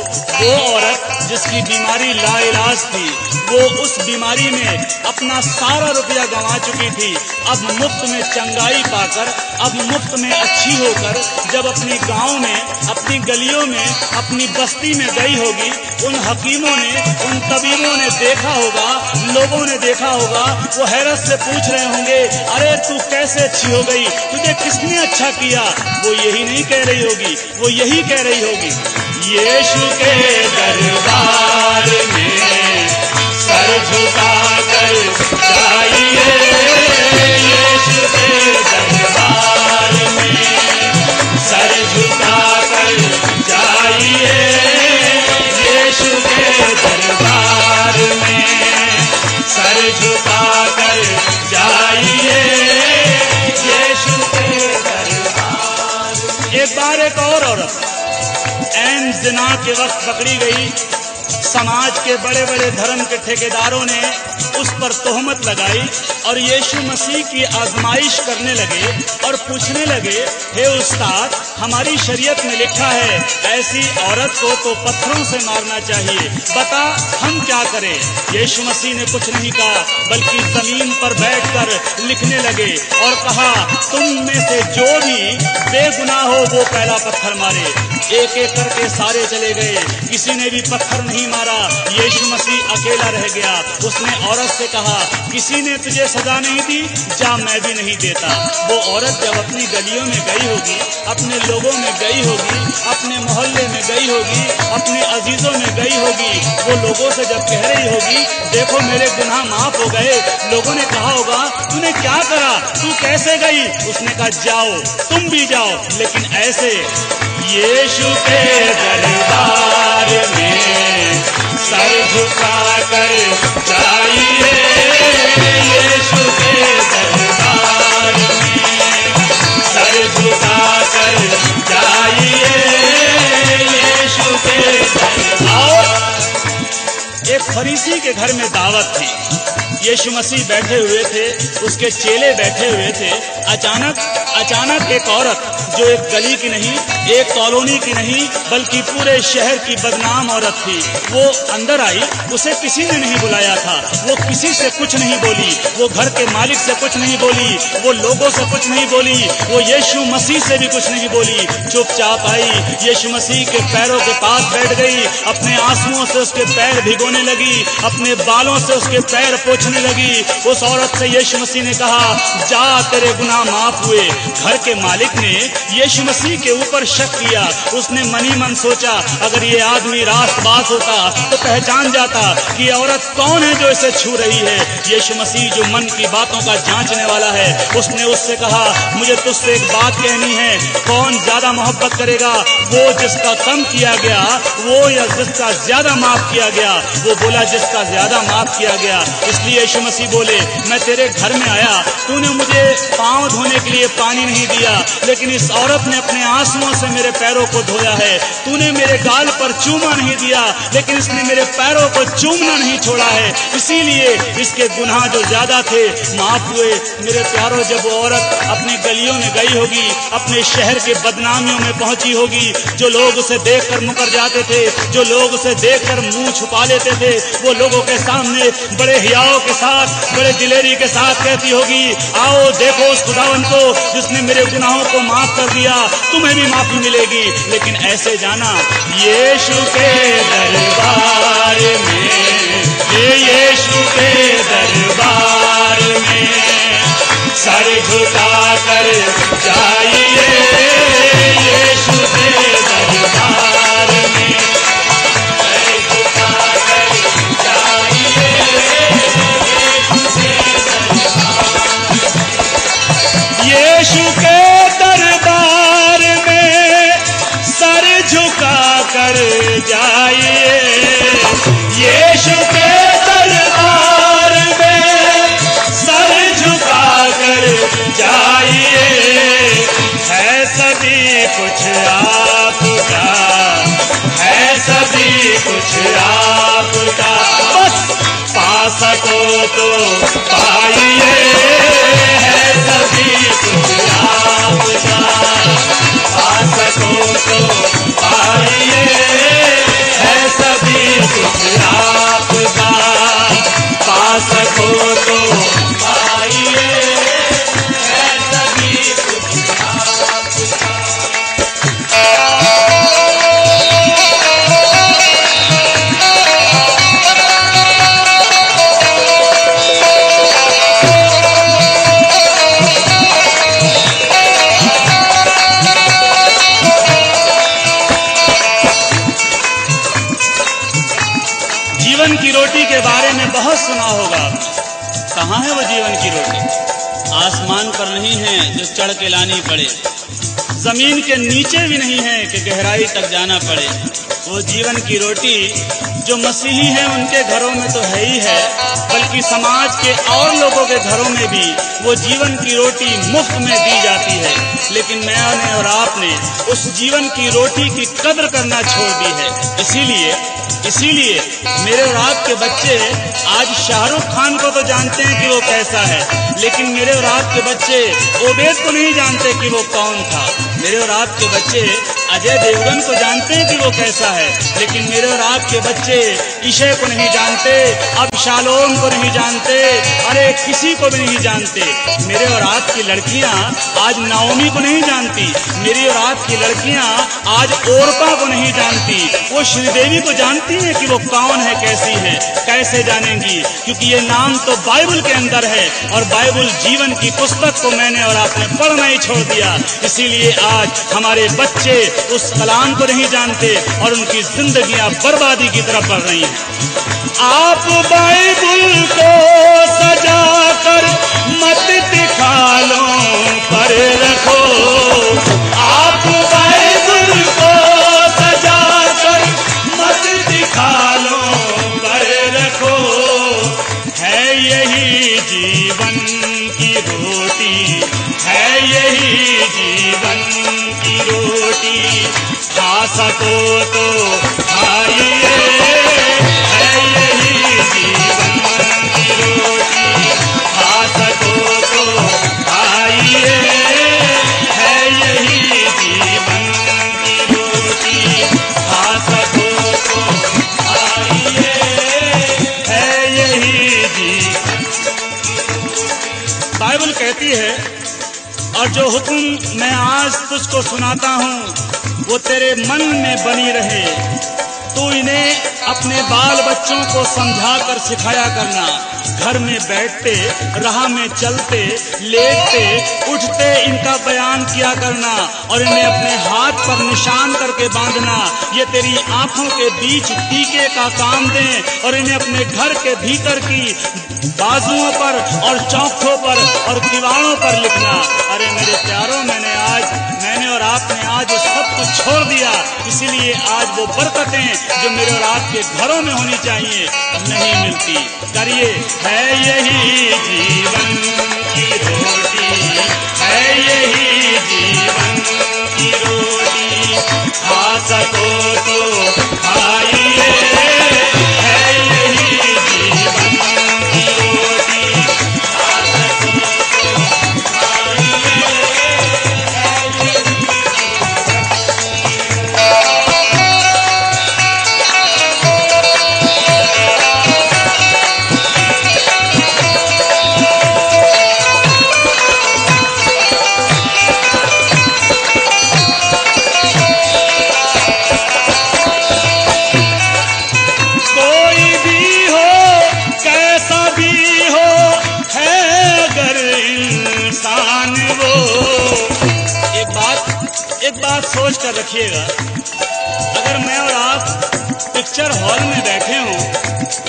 वो औरत जिसकी बीमारी लाइलाज थी, वो उस बीमारी में अपना सारा रुपया गंवा चुकी थी, अब मुफ्त में चंगाई पाकर, अब मुफ्त में अच्छी होकर जब अपनी गांव में, अपनी गलियों में, अपनी बस्ती में गई होगी, उन हकीमों ने, उन तबीबों ने देखा होगा, लोगों ने देखा होगा, वो हैरत से पूछ रहे होंगे, अरे तू कैसे अच्छी हो गई, तुझे किसने अच्छा किया? वो यही नहीं कह रही होगी, वो यही कह रही होगी, यीशु के दरबार में सर झुका कर जाइए। यीशु के दरबार में सर झुका कर जाइए। यीशु के दरबार में सर झुका कर जाइए। यीशु के दरबार। एक बार एक और औरत ऐन ज़िना के वक्त पकड़ी गई। समाज के बड़े बड़े धर्म के ठेकेदारों ने उस पर तोहमत लगाई और यीशु मसीह की आजमाइश करने लगे और पूछने लगे, हे उस्ताद, हमारी शरीयत में लिखा है ऐसी औरत को तो पत्थरों से मारना चाहिए, बता हम क्या करें? यीशु मसीह ने कुछ नहीं कहा, बल्कि जमीन पर बैठकर लिखने लगे और कहा, तुम में से जो भी बेगुनाह हो वो पहला पत्थर मारे। एक एक करके सारे चले गए, किसी ने भी पत्थर नहीं मारा। यीशु मसीह अकेला रह गया। उसने औरत से कहा, किसी ने तुझे सजा नहीं दी, जा मैं भी नहीं देता। वो औरत जब अपनी गलियों में गई होगी, अपने लोगों में गई होगी, अपने मोहल्ले में गई होगी, अपने अजीजों में गई होगी, वो लोगों से जब कह रही होगी, देखो मेरे गुनाह माफ हो गए, लोगों ने कहा होगा तूने क्या करा, तू कैसे गई? उसने कहा जाओ, तुम भी जाओ, लेकिन ऐसे यीशु के दरबार में सर झुका कर जाइए। यीशु के दरबार में सर झुका कर जाइए। यीशु के दरबार। एक फरीसी के घर में दावत थी। यीशु मसीह बैठे हुए थे, उसके चेले बैठे हुए थे। अचानक एक औरत, जो एक गली की नहीं, एक कॉलोनी की नहीं, बल्कि पूरे शहर की बदनाम औरत थी, वो अंदर आई। उसे किसी ने नहीं बुलाया था, वो किसी से कुछ नहीं बोली, वो घर के मालिक से कुछ नहीं बोली, वो लोगों से कुछ नहीं बोली, वो यीशु मसीह से भी कुछ नहीं बोली। चुपचाप आई, यीशु मसीह के पैरों के पास बैठ गई, अपने आंसुओं से उसके पैर भिगोने लगी, अपने बालों से उसके पैर पोंछने लगी। उस औरत से यीशु मसीह ने कहा, जा तेरे गुनाह माफ हुए। घर के मालिक ने यीशु मसीह के ऊपर शक किया। उसने मनी मन सोचा, अगर ये आदमी रास्तबाज होता तो पहचान जाता कि ये औरत कौन है जो इसे छू रही है। यीशु मसीह जो मन की बातों का जांचने वाला है, उसने उससे कहा, मुझे तुझसे एक बात कहनी है, कौन ज्यादा मोहब्बत करेगा, वो जिसका कम किया गया वो या जिसका ज्यादा माफ किया गया? वो बोला जिसका ज्यादा माफ किया गया। इसलिए यीशु मसीह बोले, मैं तेरे घर में आया, तूने मुझे पांव धोने के लिए पानी नहीं दिया, लेकिन इस औरत ने अपने आंसुओं से मेरे पैरों को धोया है। तूने मेरे गाल पर चूमा नहीं दिया, लेकिन इसने मेरे पैरों को चूमना नहीं छोड़ा है। इसीलिए इसके गुनाह जो ज्यादा थे माफ हुए। मेरे प्यारों, जब वो औरत अपनी गलियों में गई होगी, अपने शहर के बदनामियों में पहुंची होगी, जो लोग उसे देखकर मुकर जाते थे, जो लोग उसे देखकर मुंह छुपा लेते थे, वो लोगों के सामने बड़े हियाव के साथ, बड़े दिलेरी के साथ कहती होगी, आओ देखो उस खुदावन को जिसने मेरे गुनाहों को माफ कर दिया, तुम्हें भी माफी मिलेगी। लेकिन ऐसे जाना, यीशु के दरबार में, यीशु के दरबार में सर झुका कर जाइए। यीशु के दरबार में सर झुका कर जाइए। यीशु के दरबार में सर झुका कर जाइए। यीशु के दरबार में सर झुका कर जाइए। है सभी कुछ आपका, है सभी कुछ आपका, बस पा सको तो पाइए। है सभी कुछ आपका, पा सको तो पाइए। है सभी कुछ आपका, पा सको तो पाइए। है सभी कुछ आपका। जीवन की रोटी के बारे में बहुत सुना होगा। कहाँ है वो जीवन की रोटी? आसमान पर नहीं है जो चढ़ के लानी पड़े, जमीन के नीचे भी नहीं है कि गहराई तक जाना पड़े। वो जीवन की रोटी जो मसीही हैं उनके घरों में तो है ही है, बल्कि समाज के और लोगों के घरों में भी वो जीवन की रोटी मुफ्त में दी जाती है। लेकिन मैंने और आपने उस जीवन की रोटी की कद्र करना छोड़ दी है। इसीलिए मेरे और आपके बच्चे आज शाहरुख खान को तो जानते हैं कि वो कैसा है, लेकिन मेरे और आपके बच्चे ओबेद को नहीं जानते कि वो कौन था। मेरे और आपके बच्चे अजय देवगन को जानते हैं कि वो कैसा है, लेकिन मेरे और आपके बच्चे ईशे को नहीं जानते, अबशालोम को नहीं जानते, अरे किसी को भी नहीं जानते। मेरे और आपकी लड़कियां आज नाओमी को नहीं जानती, मेरी और आपकी लड़कियां आज ओरपा को नहीं जानती। वो श्रीदेवी को जानती हैं कि वो कौन है, कैसी है, कैसे जानेंगी, क्योंकि ये नाम तो बाइबल के अंदर है और बाइबल जीवन की पुस्तक को मैंने और आपने पढ़ना ही छोड़ दिया। इसीलिए आज हमारे बच्चे उस कलाम को नहीं जानते और उनकी जिंदगियां बर्बादी की तरफ बढ़ रही हैं। आप बाइबल को सजा कर मत दिखालों पर रखो, आप बाइबल को सजा कर मत दिखालों पर रखो। है यही जीवन की रोटी, है यही जीवन की रोटी, खा सको तो खाइए, है यही जीवन की रोटी, खा सको तो खाइए, है यही जीवन की रोटी, खा सको तो खाइए, है यही जीवन। बाइबल कहती है, और जो हुक्म मैं आज तुझको सुनाता हूँ वो तेरे मन में बनी रहे, तू इन्हें अपने बाल बच्चों को समझा कर सिखाया करना। घर में बैठते, राह में चलते, लेटते, उठते इनका बयान किया करना और इन्हें अपने हाथ पर निशान करके बांधना। ये तेरी आंखों के बीच टीके का काम दें और इन्हें अपने घर के भीतर की बाजुओं पर और चौखटों पर और दीवारों पर लिखना। अरे मेरे प्यारों, मैंने और आपने आज वो सब कुछ छोड़ दिया, इसीलिए आज वो बरकतें जो मेरे और आपके घरों में होनी चाहिए नहीं मिलती। करिए, है यही जीवन की रोटी, है यही जीवन की रोटी, खा सको तो खाइए, है यही जीवन की रोटी, खा सको तो खाइए, है यही। एक बात सोच कर रखिएगा, अगर मैं और आप पिक्चर हॉल में बैठे हों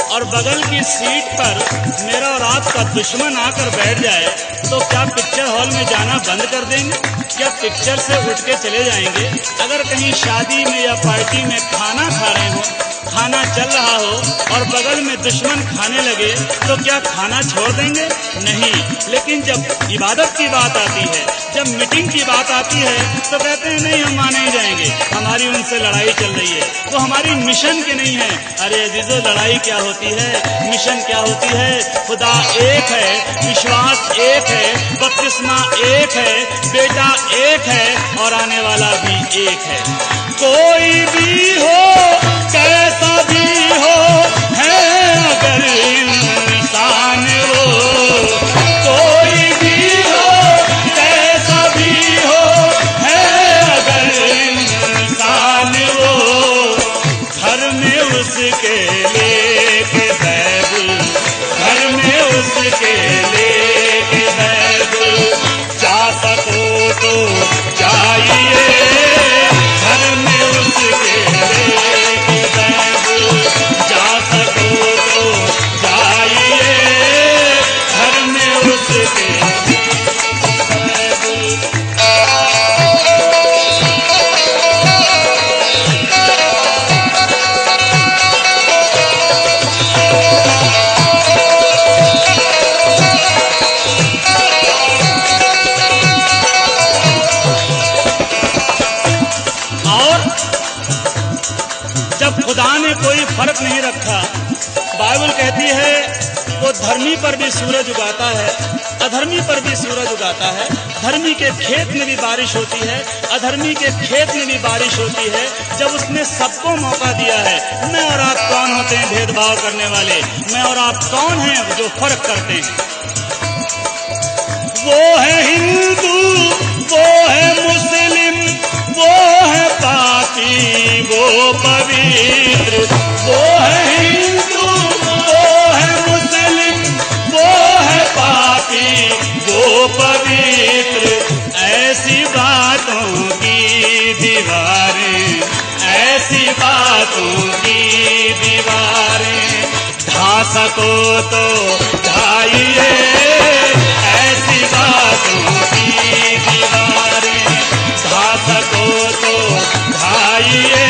और बगल की सीट पर मेरा और आपका दुश्मन आकर बैठ जाए तो क्या पिक्चर हॉल में जाना बंद कर देंगे? क्या पिक्चर से उठ के चले जाएंगे? अगर कहीं शादी में या पार्टी में खाना खा रहे हो, खाना चल रहा हो और बगल में दुश्मन खाने लगे तो क्या खाना छोड़ देंगे? नहीं। लेकिन जब इबादत की बात आती है, जब मीटिंग की बात आती है तो कहते हैं नहीं, हम माने ही जाएंगे, हमारी उनसे लड़ाई चल रही है, वो हमारी मिशन की नहीं है। अरे अजीजों, लड़ाई क्या होती है, मिशन क्या होती है? खुदा एक है, विश्वास एक है, बपतिस्मा एक है, बेटा एक है और आने वाला भी एक है। कोई भी हो, कैसा भी हो, है अगर इंसान वो, कोई भी हो, कैसा भी हो, है अगर इंसान वो, घर में उसके लेके बाइबल, घर में उसके लेके बाइबल, जा सको तो जाइए, घर में उसके लेके बाइबल, जा सको तो जाइए, घर में उसके खुदा ने कोई फर्क नहीं रखा। बाइबल कहती है वो धर्मी पर भी सूरज उगाता है अधर्मी पर भी सूरज उगाता है, धर्मी के खेत में भी बारिश होती है, अधर्मी के खेत में भी बारिश होती है। जब उसने सबको मौका दिया है, मैं और आप कौन होते हैं भेदभाव करने वाले? मैं और आप कौन हैं जो फर्क करते हैं? वो है हिंदू, वो है मुस्लिम, वो है पापी, वो पवित्र। वो है हिंदू, वो है मुस्लिम, वो है पापी, वो पवित्र। ऐसी बातों की दीवारें, ऐसी बातों की दीवारें ढा सको तो ढाइए, ऐसी बातों की दीवारें ढा सको तो ढाइए,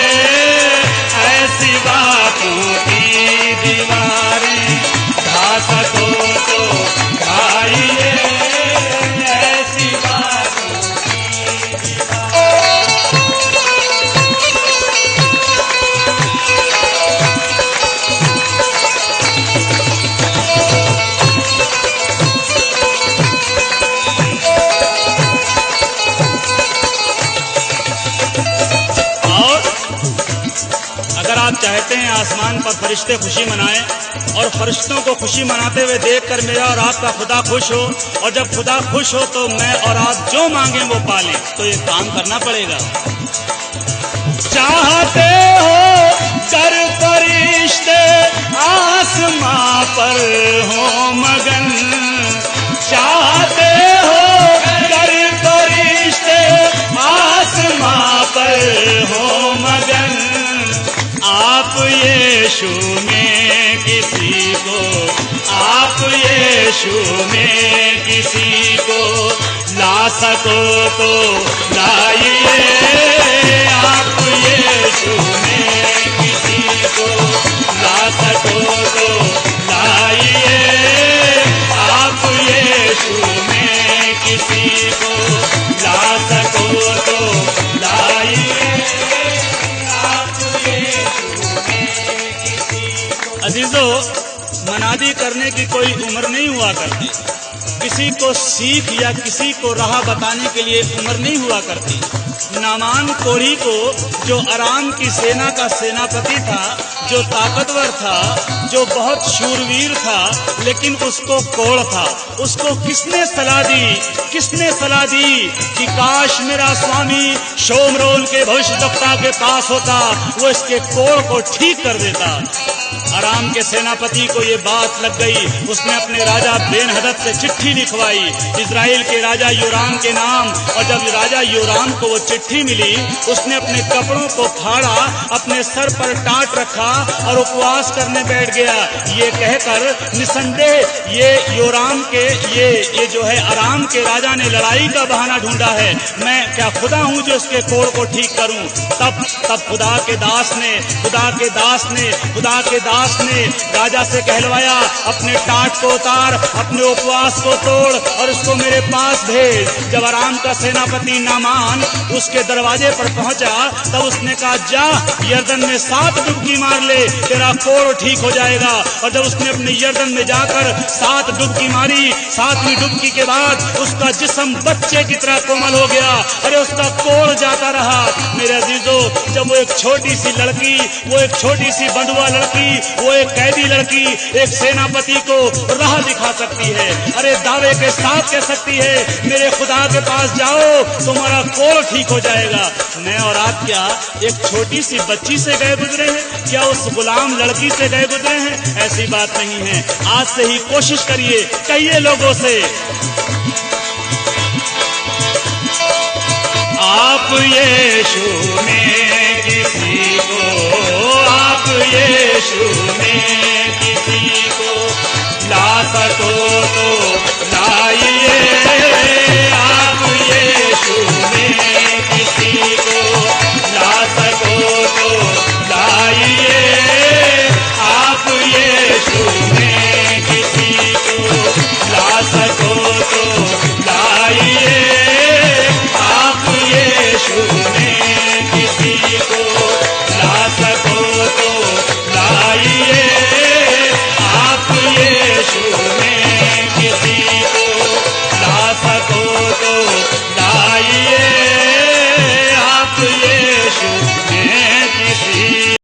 ऐसी बातों की दीवारें ढा सको तो ढाइए, ऐसी बातों की दीवारें। अगर आप चाहते हैं आसमान पर फरिश्ते खुशी मनाएं और फरिश्तों को खुशी मनाते हुए देखकर मेरा और आपका खुदा खुश हो, और जब खुदा खुश हो तो मैं और आप जो मांगें वो पालें, तो ये काम करना पड़ेगा। चाहते हो कर फरिश्ते आसमां पर हो मगन, चाहते हो कर फरिश्ते आसमां पर हो मगन। आप यीशु में किसी को, आप यीशु में किसी को ला सको तो लाइए, आप यीशु में किसी को ला सको तो लाइए, आप यीशु में किसी को ला सको तो लाइए, आप यीशु में किसी को। अजीजों, मनादी करने की कोई उम्र नहीं हुआ करती, किसी को सीख या किसी को राह बताने के लिए उम्र नहीं हुआ करती। नामान कोढ़ी को, जो अराम की सेना का सेनापति था, जो ताकतवर था, जो बहुत शूरवीर था, लेकिन उसको कोढ़ था। उसको किसने सलाह दी? किसने सलाह दी कि काश मेरा स्वामी शोमरोन के भविष्यद्वक्ता के पास होता, वो इसके कोढ़ को ठीक कर देता। अराम के सेनापति को ये बात लग गई। उसने अपने राजा बेन-हदद से चिट्ठी लिखवाई इजराइल के राजा योराम के नाम, और जब राजा योराम को वो चिट्ठी मिली, उसने अपने कपड़ों को फाड़ा, अपने सर पर टाट रखा और उपवास करने बैठ गया, ये कहकर निसंदेह ये योराम के ये जो है अराम के राजा ने लड़ाई का बहाना ढूंढा है, मैं क्या खुदा हूँ जो इसके कोढ़ को ठीक करूँ। तब खुदा के दास ने राजा से कहलवाया, अपने टाट को उतार, अपने उपवास को तोड़ और उसको मेरे पास भेज। जब अराम का सेनापति नामान उसके दरवाजे पर पहुंचा, तब उसने कहा, जा यर्दन में 7 डुबकी मार ले, तेरा कोढ़ ठीक हो जाएगा। और जब उसने अपने यर्दन में जाकर 7 डुबकी मारी, 7वीं डुबकी के बाद उसका जिस्म बच्चे की तरह कोमल हो गया। अरे उसका कोढ़ जाता रहा। मेरे अजीजों, जब वो एक छोटी सी लड़की, वो एक छोटी सी बंधुआ लड़की, वो एक कैदी लड़की एक सेनापति को राह दिखा सकती है, अरे दावे के साथ कह सकती है, मेरे खुदा के पास जाओ, तुम्हारा कोढ़ ठीक हो जाएगा। मैं और आप क्या एक छोटी सी बच्ची से गए गुजरे हैं? क्या उस गुलाम लड़की से गए गुजरे हैं? ऐसी बात नहीं है। आज से ही कोशिश करिए, कहिए लोगों से, आप यीशु में किसी को, आप यीशु में किसी को ला सको तो लाइए,